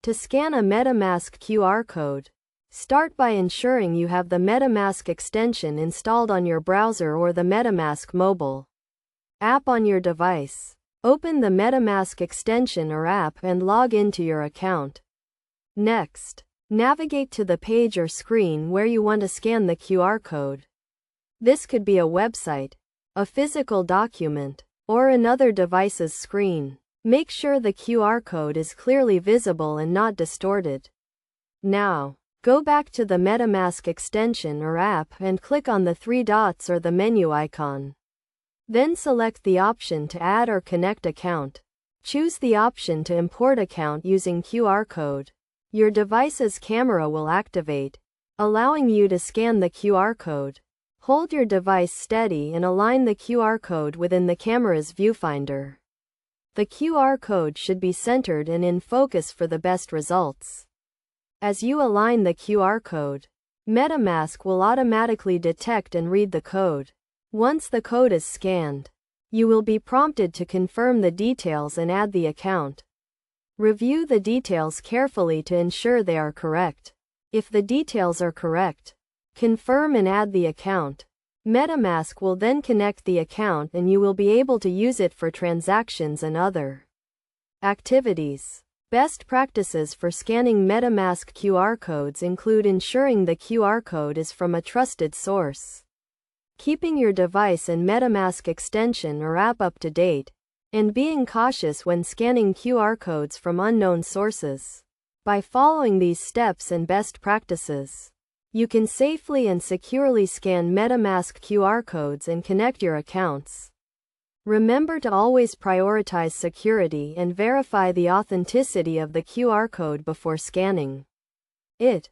To scan a Metamask QR code, start by ensuring you have the Metamask extension installed on your browser or the Metamask mobile app on your device. Open the Metamask extension or app and log into your account. Next, navigate to the page or screen where you want to scan the QR code. This could be a website, a physical document, or another device's screen. Make sure the QR code is clearly visible and not distorted. Now, go back to the Metamask extension or app and click on the three dots or the menu icon. Then select the option to add or connect account. Choose the option to import account using QR code. Your device's camera will activate, allowing you to scan the QR code. Hold your device steady and align the QR code within the camera's viewfinder. The QR code should be centered and in focus for the best results. As you align the QR code, Metamask will automatically detect and read the code. Once the code is scanned, you will be prompted to confirm the details and add the account. Review the details carefully to ensure they are correct. If the details are correct, confirm and add the account. Metamask will then connect the account and you will be able to use it for transactions and other activities. Best practices for scanning Metamask QR codes include ensuring the QR code is from a trusted source, keeping your device and Metamask extension or app up to date, and being cautious when scanning QR codes from unknown sources. By following these steps and best practices, you can safely and securely scan Metamask QR codes and connect your accounts. Remember to always prioritize security and verify the authenticity of the QR code before scanning it.